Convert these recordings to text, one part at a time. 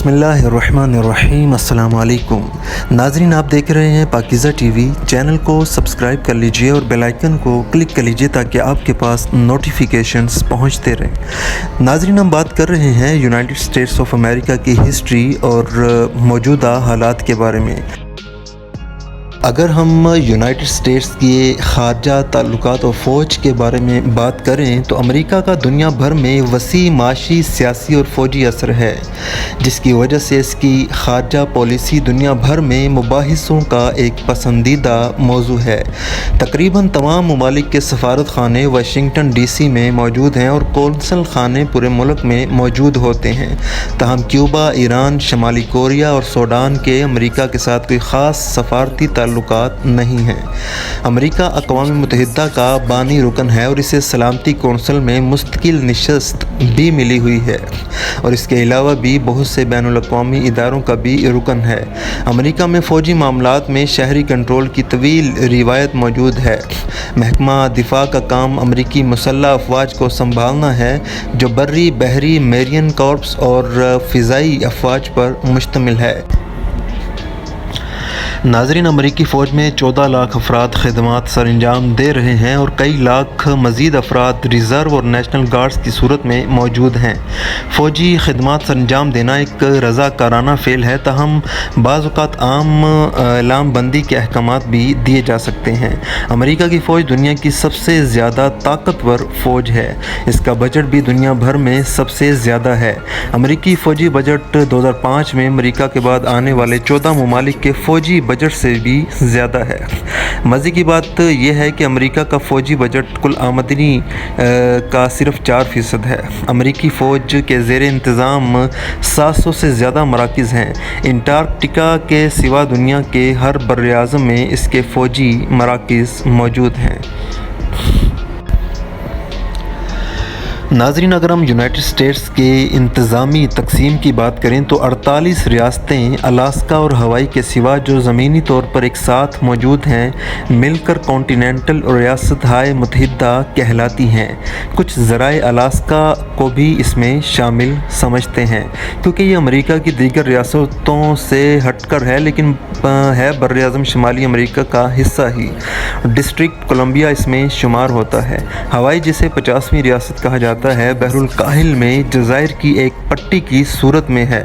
بسم اللہ الرحمن الرحیم۔ السلام علیکم ناظرین، آپ دیکھ رہے ہیں پاکیزہ ٹی وی۔ چینل کو سبسکرائب کر لیجئے اور بیل آئیکن کو کلک کر لیجئے تاکہ آپ کے پاس نوٹیفیکیشنز پہنچتے رہیں۔ ناظرین، ہم بات کر رہے ہیں یونائٹڈ اسٹیٹس آف امریکہ کی ہسٹری اور موجودہ حالات کے بارے میں۔ اگر ہم یونائٹڈ اسٹیٹس کے خارجہ تعلقات اور فوج کے بارے میں بات کریں تو امریکہ کا دنیا بھر میں وسیع معاشی، سیاسی اور فوجی اثر ہے، جس کی وجہ سے اس کی خارجہ پالیسی دنیا بھر میں مباحثوں کا ایک پسندیدہ موضوع ہے۔ تقریباً تمام ممالک کے سفارت خانے واشنگٹن ڈی سی میں موجود ہیں اور قونصل خانے پورے ملک میں موجود ہوتے ہیں۔ تاہم کیوبا، ایران، شمالی کوریا اور سوڈان کے امریکہ کے ساتھ کوئی خاص سفارتی تعلقات نہیں ہیں۔ امریکہ اقوام متحدہ کا بانی رکن ہے اور اسے سلامتی کونسل میں مستقل نشست بھی ملی ہوئی ہے، اور اس کے علاوہ بھی بہت سے بین الاقوامی اداروں کا بھی رکن ہے۔ امریکہ میں فوجی معاملات میں شہری کنٹرول کی طویل روایت موجود ہے۔ محکمہ دفاع کا کام امریکی مسلح افواج کو سنبھالنا ہے، جو بری، بحری، میرین کارپس اور فضائی افواج پر مشتمل ہے۔ ناظرین، امریکی فوج میں 14 لاکھ افراد خدمات سر انجام دے رہے ہیں اور کئی لاکھ مزید افراد ریزرو اور نیشنل گارڈز کی صورت میں موجود ہیں۔ فوجی خدمات سر انجام دینا ایک رضاکارانہ فعل ہے، تاہم بعض اوقات عام اعلام بندی کے احکامات بھی دیے جا سکتے ہیں۔ امریکہ کی فوج دنیا کی سب سے زیادہ طاقتور فوج ہے۔ اس کا بجٹ بھی دنیا بھر میں سب سے زیادہ ہے۔ امریکی فوجی بجٹ 2005 میں امریکہ کے بعد آنے والے 14 ممالک کے فوجی بجٹ سے بھی زیادہ ہے۔ مزے کی بات یہ ہے کہ امریکہ کا فوجی بجٹ کل آمدنی کا صرف 4% ہے۔ امریکی فوج کے زیر انتظام 700 سے زیادہ مراکز ہیں۔ انٹارکٹیکا کے سوا دنیا کے ہر براعظم میں اس کے فوجی مراکز موجود ہیں۔ ناظرین، اگر ہم یونائٹڈ اسٹیٹس کے انتظامی تقسیم کی بات کریں تو 48 ریاستیں الاسکا اور ہوائی کے سوا جو زمینی طور پر ایک ساتھ موجود ہیں مل کر کانٹیننٹل ریاست ہائے متحدہ کہلاتی ہیں۔ کچھ ذرائع الاسکا کو بھی اس میں شامل سمجھتے ہیں، کیونکہ یہ امریکہ کی دیگر ریاستوں سے ہٹ کر ہے، لیکن ہے براعظم شمالی امریکہ کا حصہ ہی۔ ڈسٹرکٹ کولمبیا اس میں شمار ہوتا ہے۔ ہوائی، جسے 50ویں ریاست کہا جاتا ہے، بحر الکاہل میں جزائر کی ایک پٹی کی صورت میں ہے۔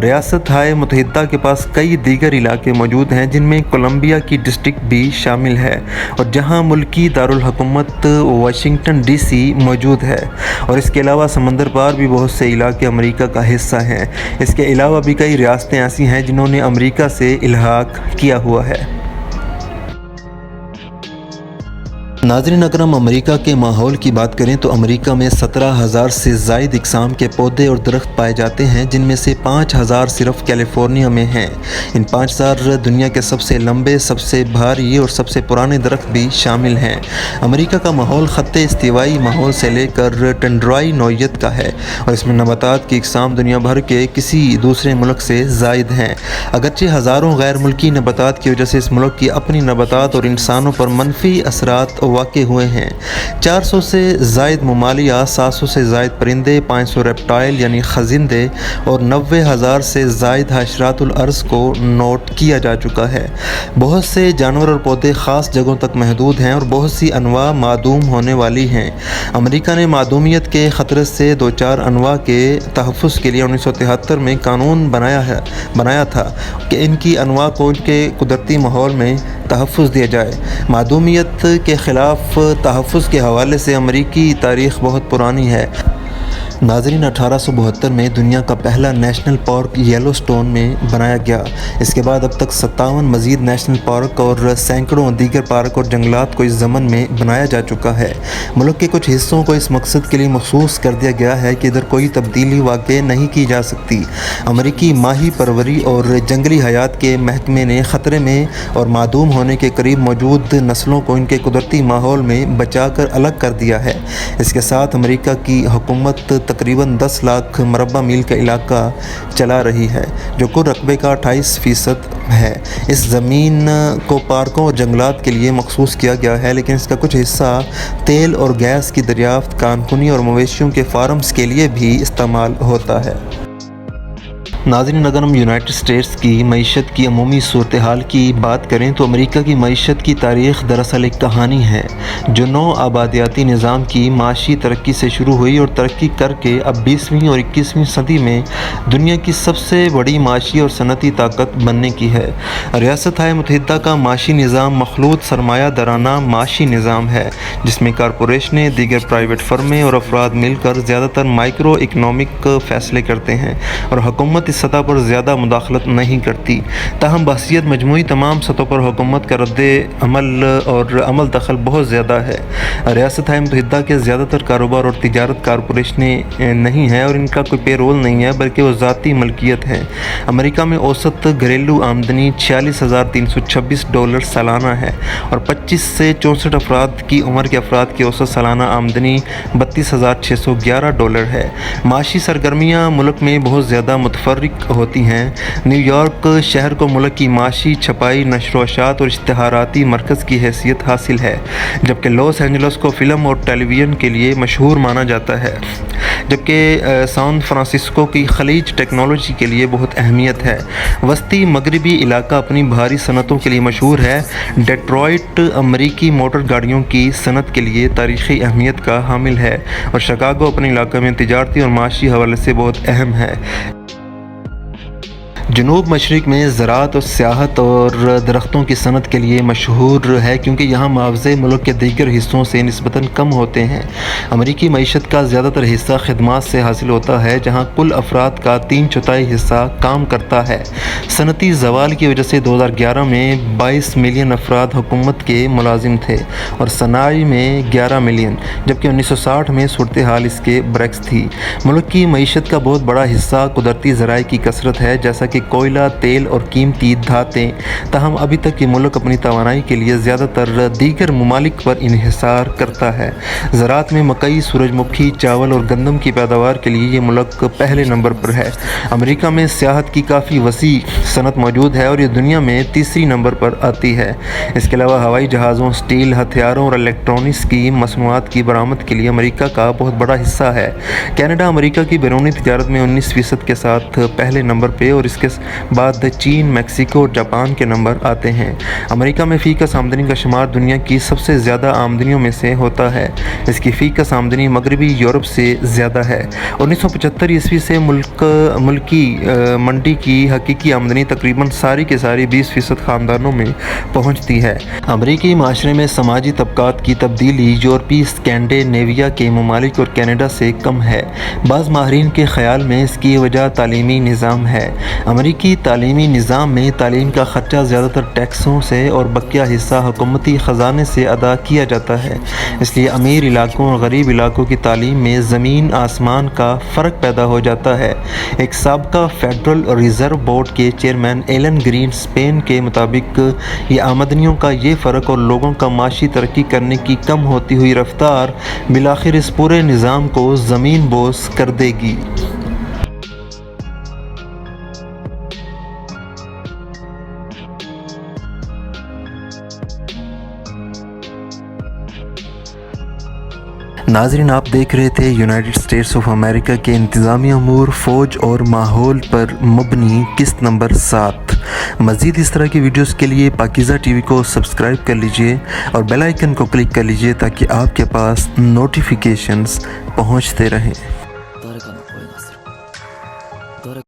ریاست ہائے متحدہ کے پاس کئی دیگر علاقے موجود ہیں، جن میں کولمبیا کی ڈسٹرکٹ بھی شامل ہے، اور جہاں ملکی دارالحکومت واشنگٹن ڈی سی موجود ہے، اور اس کے علاوہ سمندر پار بھی بہت سے علاقے امریکہ کا حصہ ہیں۔ اس کے علاوہ بھی کئی ریاستیں ایسی ہیں جنہوں نے امریکہ سے الحاق کیا ہوا ہے۔ ناظرین، اگر ہم امریکہ کے ماحول کی بات کریں تو امریکہ میں 17,000 سے زائد اقسام کے پودے اور درخت پائے جاتے ہیں، جن میں سے 5,000 صرف کیلیفورنیا میں ہیں۔ ان 5,000 دنیا کے سب سے لمبے، سب سے بھاری اور سب سے پرانے درخت بھی شامل ہیں۔ امریکہ کا ماحول خط استوائی ماحول سے لے کر ٹنڈرائی نوعیت کا ہے، اور اس میں نباتات کی اقسام دنیا بھر کے کسی دوسرے ملک سے زائد ہیں۔ اگرچہ ہزاروں غیر ملکی نباتات کی وجہ سے اس ملک کی اپنی نباتات اور انسانوں پر منفی اثرات واقع ہوئے ہیں۔ 400 سے زائد ممالیہ، 700 سے زائد پرندے، 500 ریپٹائل یعنی خزندے اور 90,000 سے زائد حشرات الارض کو نوٹ کیا جا چکا ہے۔ بہت سے جانور اور پودے خاص جگہوں تک محدود ہیں اور بہت سی انواع معدوم ہونے والی ہیں۔ امریکہ نے معدومیت کے خطرے سے دوچار انواع کے تحفظ کے لیے 1973 میں قانون بنایا تھا کہ ان کی انواع کو ان کے قدرتی ماحول میں تحفظ دیا جائے۔ معدومیت کے خلاف تحفظ کے حوالے سے امریکی تاریخ بہت پرانی ہے۔ ناظرین، 1872 میں دنیا کا پہلا نیشنل پارک یلو سٹون میں بنایا گیا۔ اس کے بعد اب تک 57 مزید نیشنل پارک اور سینکڑوں دیگر پارک اور جنگلات کو اس ضمن میں بنایا جا چکا ہے۔ ملک کے کچھ حصوں کو اس مقصد کے لیے مخصوص کر دیا گیا ہے کہ ادھر کوئی تبدیلی واقع نہیں کی جا سکتی۔ امریکی ماہی پروری اور جنگلی حیات کے محکمے نے خطرے میں اور معدوم ہونے کے قریب موجود نسلوں کو ان کے قدرتی ماحول میں بچا کر الگ کر دیا ہے۔ اس کے ساتھ امریکہ کی حکومت تقریباً 10 لاکھ مربع میل کا علاقہ چلا رہی ہے، جو کل رقبے کا 28% ہے۔ اس زمین کو پارکوں اور جنگلات کے لیے مخصوص کیا گیا ہے، لیکن اس کا کچھ حصہ تیل اور گیس کی دریافت، کان کنی اور مویشیوں کے فارمز کے لیے بھی استعمال ہوتا ہے۔ ناظرین، اگر ہم یونائٹڈ اسٹیٹس کی معیشت کی عمومی صورتحال کی بات کریں تو امریکہ کی معیشت کی تاریخ دراصل ایک کہانی ہے جو نو آبادیاتی نظام کی معاشی ترقی سے شروع ہوئی اور ترقی کر کے اب 20ویں اور 21ویں صدی میں دنیا کی سب سے بڑی معاشی اور صنعتی طاقت بننے کی ہے۔ ریاستہائے متحدہ کا معاشی نظام مخلوط سرمایہ دارانہ معاشی نظام ہے جس میں کارپوریشنیں، دیگر پرائیویٹ فرمیں اور افراد مل کر زیادہ تر مائکرو اکنامک فیصلے کرتے ہیں اور حکومت اس سطح پر زیادہ مداخلت نہیں کرتی۔ تاہم بحثیت مجموعی تمام سطحوں پر حکومت کا رد عمل اور عمل دخل بہت زیادہ ہے۔ ریاستہائے متحدہ کے زیادہ تر کاروبار اور تجارت کارپوریشنیں نہیں ہیں اور ان کا کوئی پے رول نہیں ہے بلکہ وہ ذاتی ملکیت ہے۔ امریکہ میں اوسط گھریلو آمدنی $46,326 سالانہ ہے اور 25 سے 64 افراد کی عمر کے افراد کی اوسط سالانہ آمدنی $32,611 ہے۔ معاشی سرگرمیاں ملک میں بہت زیادہ متفرق ہوتی ہیں۔ نیو یارک شہر کو ملک کی معاشی، چھپائی، نشر و اشاعت اور اشتہاراتی مرکز کی حیثیت حاصل ہے، جبکہ لاس اینجلس کو فلم اور ٹیلی ویژن کے لیے مشہور مانا جاتا ہے، جبکہ سان فرانسسکو کی خلیج ٹیکنالوجی کے لیے بہت اہمیت ہے۔ وسطی مغربی علاقہ اپنی بھاری صنعتوں کے لیے مشہور ہے۔ ڈیٹرائٹ امریکی موٹر گاڑیوں کی صنعت کے لیے تاریخی اہمیت کا حامل ہے اور شکاگو اپنے علاقے میں تجارتی اور معاشی حوالے سے بہت اہم ہے۔ جنوب مشرق میں زراعت اور سیاحت اور درختوں کی صنعت کے لیے مشہور ہے کیونکہ یہاں معاوضے ملک کے دیگر حصوں سے نسبتاً کم ہوتے ہیں۔ امریکی معیشت کا زیادہ تر حصہ خدمات سے حاصل ہوتا ہے جہاں کل افراد کا 3/4 حصہ کام کرتا ہے۔ صنعتی زوال کی وجہ سے 2011 میں 22 ملین افراد حکومت کے ملازم تھے اور صناعی میں 11 ملین، جبکہ 1960 میں صورتحال اس کے برعکس تھی۔ ملک کی معیشت کا بہت بڑا حصہ قدرتی ذرائع کی کثرت ہے جیسا کہ کوئلہ، تیل اور قیمتی دھاتیں، تاہم ابھی تک یہ ملک اپنی توانائی کے لیے زیادہ تر دیگر ممالک پر انحصار کرتا ہے۔ زراعت میں مکئی، سورج مکھی، چاول اور گندم کی پیداوار کے لیے یہ ملک پہلے نمبر پر ہے۔ امریکہ میں سیاحت کی کافی وسیع صنعت موجود ہے اور یہ دنیا میں تیسری نمبر پر آتی ہے۔ اس کے علاوہ ہوائی جہازوں، اسٹیل، ہتھیاروں اور الیکٹرانکس کی مصنوعات کی برآمد کے لیے امریکہ کا بہت بڑا حصہ ہے۔ کینیڈا امریکہ کی بیرونی تجارت میں 19% کے ساتھ پہلے نمبر پہ اور اس کے بعد چین، میکسیکو اور جاپان کے نمبر آتے ہیں۔ امریکہ میں فی کس آمدنی کا شمار دنیا کی سب سے زیادہ آمدنیوں میں سے ہوتا ہے۔ اس کی فی کس آمدنی مغربی یورپ سے زیادہ ہے۔ 1975 عیسوی سے ملکی منڈی کی حقیقی آمدنی تقریباً ساری کے ساری 20% خاندانوں میں پہنچتی ہے۔ امریکی معاشرے میں سماجی طبقات کی تبدیلی یورپی اسکینڈینیویا کے ممالک اور کینیڈا سے کم ہے۔ بعض ماہرین کے خیال میں اس کی وجہ تعلیمی نظام ہے۔ امریکی تعلیمی نظام میں تعلیم کا خرچہ زیادہ تر ٹیکسوں سے اور بقیہ حصہ حکومتی خزانے سے ادا کیا جاتا ہے، اس لیے امیر علاقوں اور غریب علاقوں کی تعلیم میں زمین آسمان کا فرق پیدا ہو جاتا ہے۔ ایک سابقہ فیڈرل ریزرو بورڈ کے چیئرمین ایلن گرین اسپین کے مطابق یہ آمدنیوں کا یہ فرق اور لوگوں کا معاشی ترقی کرنے کی کم ہوتی ہوئی رفتار بالآخر اس پورے نظام کو زمین بوس کر دے گی۔ ناظرین، آپ دیکھ رہے تھے یونائٹڈ اسٹیٹس آف امریکہ کے انتظامی امور، فوج اور ماحول پر مبنی قسط نمبر 7۔ مزید اس طرح کی ویڈیوز کے لیے پاکیزہ ٹی وی کو سبسکرائب کر لیجئے اور بیل آئیکن کو کلک کر لیجئے تاکہ آپ کے پاس نوٹیفیکیشنز پہنچتے رہیں۔